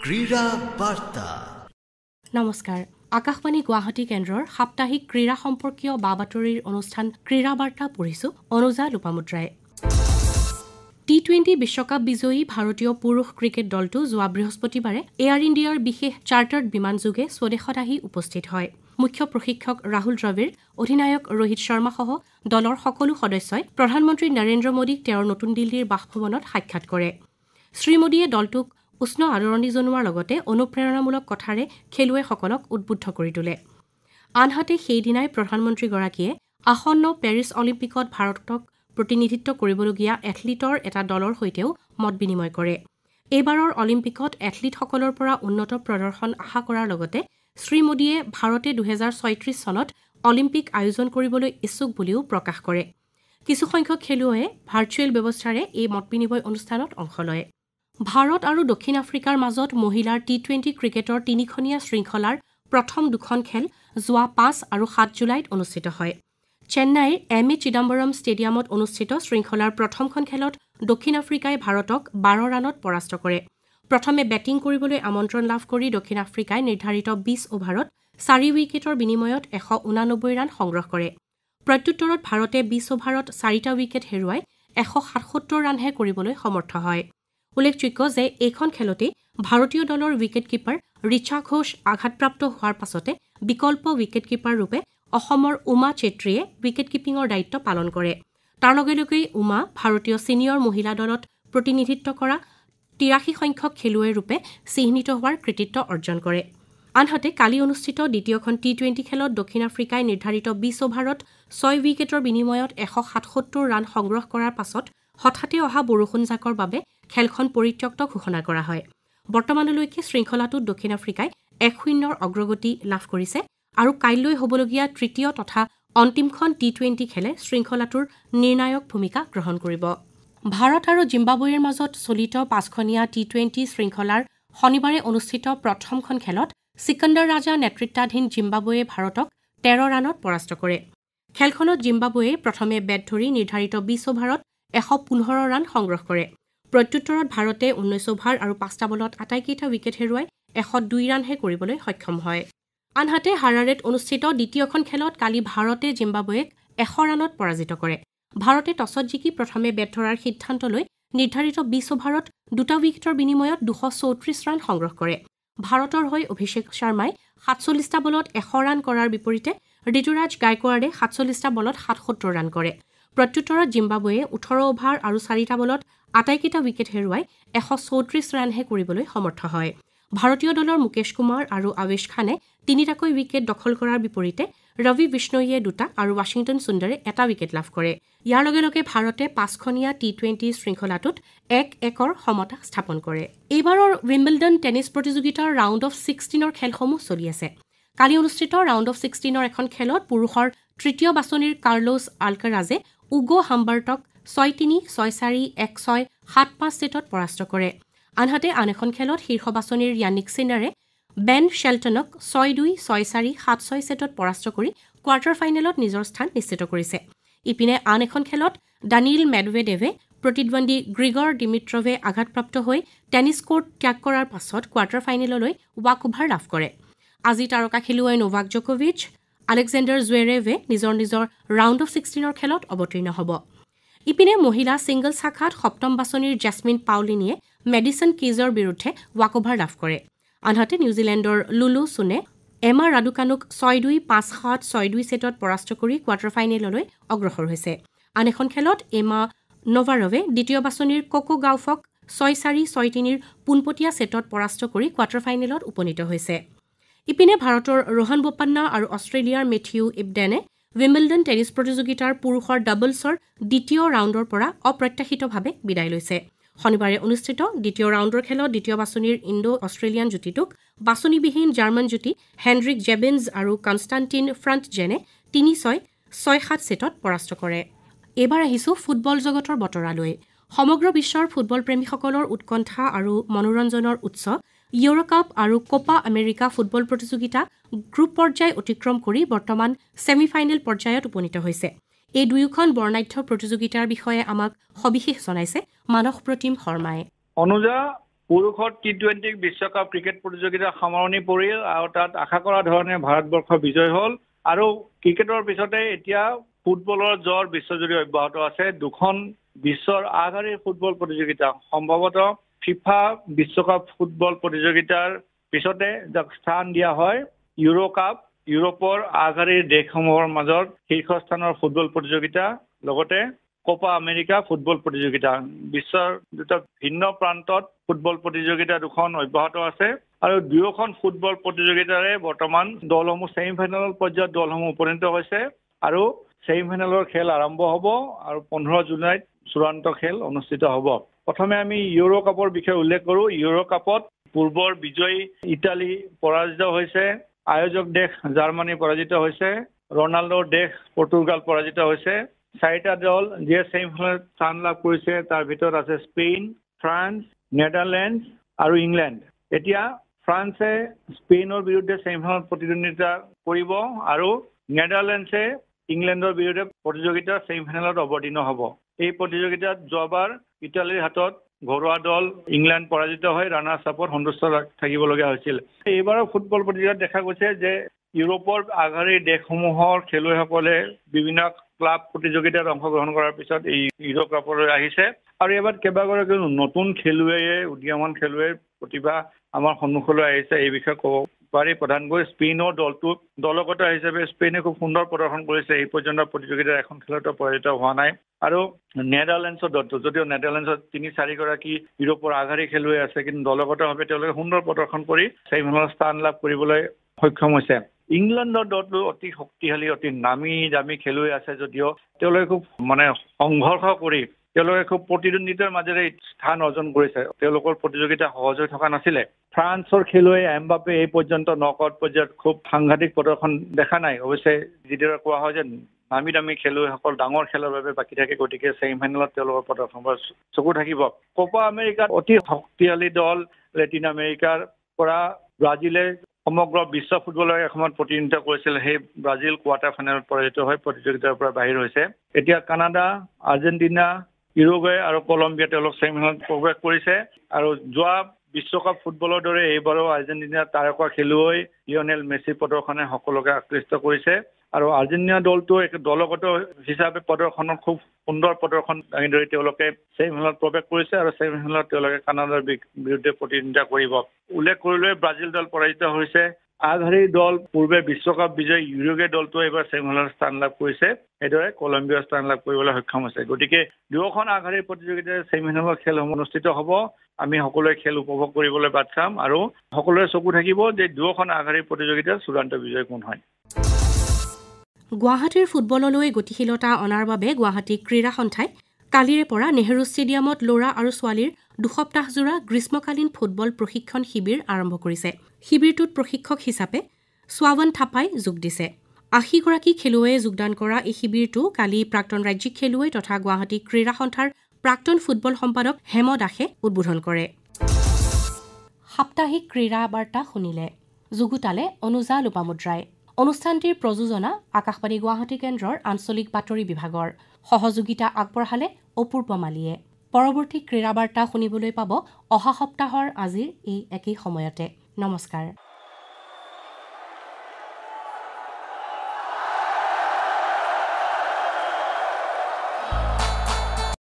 ক্ৰীড়া বাৰ্তা। নমস্কাৰ, আকাশবাণী গুৱাহাটী কেন্দ্ৰৰ সাপ্তাহিক ক্ৰীড়া সম্পৰ্কীয় বাতৰিৰ অনুষ্ঠান ক্ৰীড়া বাৰ্তা পঢ়িছো অনুজা লোপামুদ্ৰাই। টি-20 বিশ্বকাপ বিজয়ী ভাৰতীয় পুৰুষ ক্ৰিকেট দলটো যোৱা বৃহস্পতিবাৰে এয়াৰ ইণ্ডিয়াৰ বিশেষ চাৰ্টাৰ্ড বিমানযোগে স্বদেশত আহি উপস্থিত হয়। মুখ্য প্ৰশিক্ষক ৰাহুল দ্ৰবিড়, অধিনায়ক ৰোহিত শৰ্মাসহ দলৰ সকলো সদস্যই প্ৰধানমন্ত্ৰী নৰেন্দ্ৰ মোদীক তেওঁৰ নতুন দিল্লীৰ বাসভৱনত সাক্ষাৎ কৰে। শ্ৰীমোদীয়ে দলটোক উষ্ণ আদৰণি জনোৱাৰ লগতে অনুপ্ৰেৰণামূলক কথাৰে খেলুৱৈসকলক উদ্বুদ্ধ কৰি তোলে। আনহাতে সেইদিনাই প্ৰধানমন্ত্ৰীগৰাকীয়ে আসন্ন পেৰিছ অলিম্পিকত ভাৰতক প্ৰতিনিধিত্ব কৰিবলগীয়া এথলীটৰ এটা দলৰ সৈতেও মত বিনিময় কৰে। এইবাৰৰ অলিম্পিকত এথলীটসকলৰ পৰা উন্নত প্ৰদৰ্শন আশা কৰাৰ লগতে শ্ৰীমোদীয়ে ভাৰতে 2036 চনত অলিম্পিক আয়োজন কৰিবলৈ ইচ্ছুক বুলিও প্ৰকাশ কৰে। কিছুসংখ্যক খেলুৱৈয়ে ভাৰ্চুৱেল ব্যৱস্থাৰে এই মত বিনিময় অনুষ্ঠানত অংশ লয়। ভাৰত আৰু দক্ষিণ আফ্ৰিকাৰ মাজত মহিলাৰ টি-20 ক্ৰিকেটৰ তিনিখনীয়া শৃংখলাৰ প্ৰথম দুখন খেল যোৱা 5 আৰু 7 জুলাইত অনুষ্ঠিত হয়। চেন্নাইৰ এম.এ. চিদাম্বৰম ষ্টেডিয়ামত অনুষ্ঠিত শৃংখলাৰ প্ৰথমখন খেলত দক্ষিণ আফ্ৰিকাই ভাৰতক 12 ৰানত পৰাস্ত কৰে। প্ৰথমে বেটিং কৰিবলৈ আমন্ত্ৰণ লাভ কৰি দক্ষিণ আফ্ৰিকাই নিৰ্ধাৰিত 20 অভাৰত 4 উইকেটৰ বিনিময়ত 189 ৰান সংগ্ৰহ কৰে। প্ৰত্যুত্তৰত ভাৰতে 20 অভাৰত 4টা উইকেট হেৰুৱাই 177 ৰানহে কৰিবলৈ সমৰ্থ হয়। উল্লেখযোগ্য যে এইখন খেলতেই ভাৰতীয় দলৰ উইকেট কিপাৰ ৰিচা ঘোষ আঘাতপ্ৰাপ্ত হোৱাৰ পাছতে বিকল্প উইকেট কিপাৰ ৰূপে অসমৰ উমা চেত্ৰীয়ে উইকেট কিপিঙৰ দায়িত্ব পালন কৰে। তাৰ লগে লগেই উমা ভাৰতীয় ছিনিয়ৰ মহিলা দলত প্ৰতিনিধিত্ব কৰা 83 সংখ্যক খেলুৱৈ ৰূপে চিহ্নিত হোৱাৰ কৃতিত্ব অৰ্জন কৰে। আনহাতে কালি অনুষ্ঠিত দ্বিতীয়খন টি-20 খেলত দক্ষিণ আফ্ৰিকাই নিৰ্ধাৰিত 20 অভাৰত 6 উইকেটৰ বিনিময়ত 177 ৰান সংগ্ৰহ কৰাৰ পাছত হঠাতে অহা বৰষুণজাকৰ বাবে খেলখন পৰিত্যক্ত ঘোষণা কৰা হয়। বৰ্তমানলৈকে শৃংখলাটোত দক্ষিণ আফ্ৰিকাই 1-0 অগ্ৰগতি লাভ কৰিছে আৰু কাইলৈ হ'বলগীয়া তৃতীয় তথা অন্তিমখন টি-20 খেলে শৃংখলাটোৰ নিৰ্ণায়ক ভূমিকা গ্ৰহণ কৰিব। ভাৰত আৰু জিম্বাবৱেৰ মাজত চলিত 5খনীয়া টি-20 শৃংখলাৰ শনিবাৰে অনুষ্ঠিত প্ৰথমখন খেলত সিকান্দাৰ ৰাজা নেতৃত্বাধীন জিম্বাবৱে ভাৰতক 13 ৰানত পৰাস্ত কৰে। খেলখনত জিম্বাবৱে প্ৰথমে বেট ধৰি নিৰ্ধাৰিত 20 অভাৰত 115 ৰান সংগ্ৰহ কৰে। প্ৰত্যুত্তৰত ভাৰতে 19 অভাৰ আৰু 5টা বলত আটাইকেইটা উইকেট হেৰুৱাই 102 ৰানহে কৰিবলৈ সক্ষম হয়। আনহাতে হাৰাৰেত অনুষ্ঠিত দ্বিতীয়খন খেলত কালি ভাৰতে জিম্বাবৱেক 100 ৰানত পৰাজিত কৰে। ভাৰতে টছত জিকি প্ৰথমে বেট ধৰাৰ সিদ্ধান্ত লৈ নিৰ্ধাৰিত 20 অভাৰত 2টা উইকেটৰ বিনিময়ত 234 ৰান সংগ্ৰহ কৰে। ভাৰতৰ হৈ অভিষেক শৰ্মাই 47টা বলত 100 ৰান কৰাৰ বিপৰীতে ঋতুৰাজ গায়কোৱাড়ে 47টা বলত 77 ৰান কৰে। প্ৰত্যুত্তৰত জিম্বাবৱে 18 অভাৰ আৰু 4টা বলত আটাইকেইটা উইকেট হেৰুৱাই 134 ৰানহে কৰিবলৈ সমৰ্থ হয়। ভাৰতীয় দলৰ মুকেশ কুমাৰ আৰু আৱেশ খানে 3টাকৈ উইকেট দখল কৰাৰ বিপৰীতে ৰবি বিষ্ণোইয়ে 2টা আৰু ৱাশ্বিংটন সুন্দৰে 1টা উইকেট লাভ কৰে। ইয়াৰ লগে লগে ভাৰতে 5খনীয়া টি-20 শৃংখলাটোত 1-1 সমতা স্থাপন কৰে। এইবাৰৰ উইম্বলডন টেনিছ প্ৰতিযোগিতাৰ ৰাউণ্ড অফ 16ৰ খেলসমূহ চলি আছে। কালি অনুষ্ঠিত ৰাউণ্ড অফ 16ৰ এখন খেলত পুৰুষৰ তৃতীয় বাছনিৰ কাৰ্লোছ আলকাৰাজে উগো হাম্বাৰ্টক 6-3, 6-4, 1-6, 7-5 ছেটত পৰাস্ত কৰে। আনহাতে আন এখন খেলত শীৰ্ষ বাছনিৰ য়ানিক সিনাৰে বেন শ্বেলটনক 6-2, 6-4, 7-6 ছেটত পৰাস্ত কৰি কোৱাৰ্টাৰ ফাইনেলত নিজৰ স্থান নিশ্চিত কৰিছে। ইপিনে আন এখন খেলত ডানিল মেডভেডেভে প্ৰতিদ্বন্দ্বী গ্ৰিগৰ ডিমিট্ৰভে আঘাতপ্ৰাপ্ত হৈ টেনিছ কোৰ্ট ত্যাগ কৰাৰ পাছত কোৱাৰ্টাৰ ফাইনেললৈ ৱাকঅভাৰ লাভ কৰে। আজি তাৰকা খেলুৱৈ নোভাক জকোভিচ, আলেকজেণ্ডাৰ জুৱেৰেভে নিজৰ ৰাউণ্ড অফ 16ৰ খেলত অৱতীৰ্ণ হ'ব। ইপিনে মহিলা ছিংগলছ শাখাত সপ্তম বাছনিৰ জেছমিন পাউলিনিয়ে মেডিচন কিজৰ বিৰুদ্ধে ৱাকঅভাৰ লাভ কৰে। আনহাতে নিউজিলেণ্ডৰ লুলু চুনে এমা ৰাডুকানুক 6-2, 5-7, 6-2 ছেটত পৰাস্ত কৰি কোৱাৰ্টাৰ ফাইনেললৈ অগ্ৰসৰ হৈছে। আন এখন খেলত এমা নভাৰভে দ্বিতীয় বাছনিৰ কোকো গাউফক 6-4, 6-3 পোনপটীয়া ছেটত পৰাস্ত কৰি কোৱাৰ্টাৰ ফাইনেলত উপনীত হৈছে। ইপিনে ভাৰতৰ ৰোহন বোপান্না আৰু অষ্ট্ৰেলিয়াৰ মেথিউ ইবডেনে উইম্বলডন টেনিছ প্ৰতিযোগিতাৰ পুৰুষৰ ডাবলছৰ দ্বিতীয় ৰাউণ্ডৰ পৰা অপ্ৰত্যাশিতভাৱে বিদায় লৈছে। শনিবাৰে অনুষ্ঠিত দ্বিতীয় ৰাউণ্ডৰ খেলত দ্বিতীয় বাছনিৰ ইণ্ডো অষ্ট্ৰেলিয়ান যুটিটোক বাছনিবিহীন জাৰ্মান যুটি হেনৰিক জেবিন্স আৰু কনষ্টাণ্টিন ফ্ৰাণ্টজেনে 3-6, 6-7 ছেটত পৰাস্ত কৰে। এইবাৰ আহিছোঁ ফুটবল জগতৰ বতৰালৈ। সমগ্ৰ বিশ্বৰ ফুটবল প্ৰেমীসকলৰ উৎকণ্ঠা আৰু মনোৰঞ্জনৰ উৎস ইউৰোকাপ আৰু কোপা আমেৰিকা ফুটবল প্ৰতিযোগিতা গ্ৰুপ পৰ্যায় অতিক্ৰম কৰি বৰ্তমান ছেমিফাইনেল পৰ্যায়ত উপনীত হৈছে। এই দুয়োখন বৰ্ণাঢ্য প্ৰতিযোগিতাৰ বিষয়ে আমাক সবিশেষ জনাইছে মানস প্ৰতিম শৰ্মাই। অনুজা পুৰুষৰ টি20 বিশ্বকাপ ক্ৰিকেট প্ৰতিযোগিতা সামৰণি পৰিল আৰু তাত আশা কৰা ধৰণে ভাৰতবৰ্ষ বিজয় হ'ল আৰু ক্ৰিকেটৰ পিছতে এতিয়া ফুটবলৰ জ্বৰ বিশ্বজুৰি অব্যাহত আছে দুখন বিশ্বৰ আগশাৰীৰ ফুটবল প্ৰতিযোগিতা সম্ভৱতঃ ফিফা বিশ্বকাপ ফুটবল প্ৰতিযোগিতাৰ পিছতে যাক স্থান দিয়া হয় ইউৰো কাপ ইউৰোপৰ আগশাৰীৰ দেশসমূহৰ মাজত শীৰ্ষস্থানৰ ফুটবল প্ৰতিযোগিতা লগতে কোপা আমেৰিকা ফুটবল প্ৰতিযোগিতা বিশ্বৰ দুটা ভিন্ন প্ৰান্তত ফুটবল প্ৰতিযোগিতা দুখন অব্যাহত আছে আৰু দুয়োখন ফুটবল প্ৰতিযোগিতাৰে বৰ্তমান দলসমূহ ছেমিফাইনেল পৰ্যায়ত দলসমূহ উপনীত হৈছে আৰু ছেমিফাইনেলৰ খেল আৰম্ভ হ'ব আৰু 15 জুলাইত চূড়ান্ত খেল অনুষ্ঠিত হ'ব প্ৰথমে আমি ইউৰো কাপৰ বিষয়ে উল্লেখ কৰোঁ ইউৰো কাপত পূৰ্বৰ বিজয়ী ইটালী পৰাজিত হৈছে আয়োজক দেশ জাৰ্মানী পৰাজিত হৈছে ৰনাল্ডোৰ দেশ পৰ্তুগাল পৰাজিত হৈছে চাৰিটা দল যিয়ে ছেমিফাইনেলত স্থান লাভ কৰিছে তাৰ ভিতৰত আছে স্পেইন ফ্ৰান্স নেদাৰলেণ্ড আৰু ইংলেণ্ড এতিয়া ফ্ৰান্সে স্পেইনৰ বিৰুদ্ধে ছেমিফাইনেলত প্ৰতিদ্বন্দ্বিতা কৰিব আৰু নেদাৰলেণ্ডছে ইংলেণ্ডৰ বিৰুদ্ধে প্ৰতিযোগিতাৰ ছেমিফাইনেলত অৱতীৰ্ণ হ'ব এই প্ৰতিযোগিতাত যোৱাবাৰ ইটালীৰ হাতত ঘৰুৱা দল ইংলেণ্ড পৰাজিত হৈ ৰানাৰ্ছ আপত সন্তুষ্ট থাকিবলগীয়া হৈছিল এইবাৰৰ ফুটবল প্ৰতিযোগিতাত দেখা গৈছে যে ইউৰোপৰ আগশাৰীৰ দেশসমূহৰ খেলুৱৈসকলে বিভিন্ন ক্লাব প্ৰতিযোগিতাত অংশগ্ৰহণ কৰাৰ পিছত এই ইউৰো কাপলৈ আহিছে আৰু এবাৰ কেইবাগৰাকী নতুন খেলুৱৈয়ে উদীয়মান খেলুৱৈৰ প্ৰতিভা আমাৰ সন্মুখলৈ আহিছে এই বিষয়ে ক'ব পাৰি প্ৰধানকৈ স্পেইনৰ দলটো দলগত হিচাপে স্পেইনে খুব সুন্দৰ প্ৰদৰ্শন কৰিছে এই পৰ্যন্ত প্ৰতিযোগিতাৰ এখন খেলতো পৰাজিত হোৱা নাই আৰু নেদাৰলেণ্ডছৰ দলটো যদিও নেদাৰলেণ্ডছত 3-4 গৰাকী ইউৰোপৰ আগশাৰী খেলুৱৈ আছে কিন্তু দলগতভাৱে তেওঁলোকে সুন্দৰ প্ৰদৰ্শন কৰি ছেমিফাইনেলত স্থান লাভ কৰিবলৈ সক্ষম হৈছে ইংলেণ্ডৰ দলটো অতি শক্তিশালী অতি নামী দামী খেলুৱৈ আছে যদিও তেওঁলোকে খুব সংঘৰ্ষ কৰি তেওঁলোকে খুব প্ৰতিদ্বন্দ্বিতাৰ মাজেৰে স্থান অৰ্জন কৰিছে তেওঁলোকৰ প্ৰতিযোগিতা সহজ হৈ থকা নাছিলে ফ্ৰান্সৰ খেলুৱৈ এমবাপে এই পৰ্যন্ত নকআউট পৰ্যায়ত খুব সাংঘাতিক প্ৰদৰ্শন দেখা নাই অৱশ্যে যিদৰে কোৱা হয় যে নামী দামী খেলুৱৈসকল ডাঙৰ খেলৰ বাবে বাকী থাকে গতিকে ছেমিফাইনেলত তেওঁলোকৰ প্ৰদৰ্শন চকু থাকিব কোপা আমেৰিকাত অতি শক্তিশালী দল লেটিন আমেৰিকাৰ পৰা ব্ৰাজিলে সমগ্ৰ বিশ্ব ফুটবলৰ এসময়ত প্ৰতিনিধিত্ব কৰিছিল সেই ব্ৰাজিল কোৱাৰ্টাৰ ফাইনেলত পৰাজিত হৈ প্ৰতিযোগিতাৰ পৰা বাহিৰ হৈছে এতিয়া কানাডা আৰ্জেণ্টিনা ইউৰুগুৱে আৰু কলম্বিয়া তেওঁলোক ছেমিফাইনেলত প্ৰৱেশ কৰিছে আৰু যোৱা বিশ্বকাপ ফুটবলৰ দৰে এইবাৰো আৰ্জেণ্টিনাৰ তাৰকা খেলুৱৈ লিঅনেল মেছি প্ৰদৰ্শনে সকলোকে আকৃষ্ট কৰিছে আৰু আৰ্জেণ্টিনা দলটো এক দলগত হিচাপে প্ৰদৰ্শনত খুব সুন্দৰ প্ৰদৰ্শন দাঙি ধৰি তেওঁলোকে ছেমিফাইনেলত প্ৰৱেশ কৰিছে আৰু ছেমিফাইনেলত তেওঁলোকে কানাডাৰ বিৰুদ্ধে প্ৰতিদ্বন্দ্বিতা কৰিব উল্লেখ কৰিলে ব্ৰাজিল দল পৰাজিত হৈছে আগশাৰীৰ দল পূৰ্বে বিশ্বকাপ বিজয়ী ইউৰুগুৱে দলটো এইবাৰ ছেমিফাইনেলত স্থান লাভ কৰিছে সেইদৰে কলম্বিয়া স্থান লাভ কৰিবলৈ সক্ষম হৈছে গতিকে দুয়োখন আগশাৰীৰ প্ৰতিযোগিতাৰ ছেমিফাইনেলৰ খেলসমূহ অনুষ্ঠিত হ'ব আমি সকলোৱে খেল উপভোগ কৰিবলৈ বাট চাম আৰু সকলোৰে চকু থাকিব যে দুয়োখন আগশাৰীৰ প্ৰতিযোগিতাৰ চূড়ান্ত বিজয় কোন হয় গুৱাহাটীৰ ফুটবললৈ গতিশীলতা অনাৰ বাবে গুৱাহাটী ক্ৰীড়া সন্থাই কালিৰে পৰা নেহৰু ষ্টেডিয়ামত ল'ৰা আৰু ছোৱালীৰ দুসপ্তাহজোৰা গ্ৰীষ্মকালীন ফুটবল প্ৰশিক্ষণ শিবিৰ আৰম্ভ কৰিছে শিবিৰটোত প্ৰশিক্ষক হিচাপে স্বাৱন থাপাই যোগ দিছে ৮০ গৰাকী খেলুৱৈয়ে যোগদান কৰা এই শিবিৰটো কালি প্ৰাক্তন ৰাজ্যিক খেলুৱৈ তথা গুৱাহাটী ক্ৰীড়া সন্থাৰ প্ৰাক্তন ফুটবল সম্পাদক হেম দাসে উদ্বোধন কৰে সাপ্তাহিক ক্ৰীড়া বাৰ্তা শুনিলে যুগুতালে অনুজা লোপামুদ্ৰাই অনুষ্ঠানটিৰ প্ৰযোজনা আকাশবাণী গুৱাহাটী কেন্দ্ৰৰ আঞ্চলিক বাতৰি বিভাগৰ সহযোগিতা আগবঢ়ালে অপূৰ্ব মালিয়ে পৰৱৰ্তী ক্ৰীড়া বাৰ্তা শুনিবলৈ পাব অহা সপ্তাহৰ আজিৰ এই একেই সময়তে নমস্কাৰ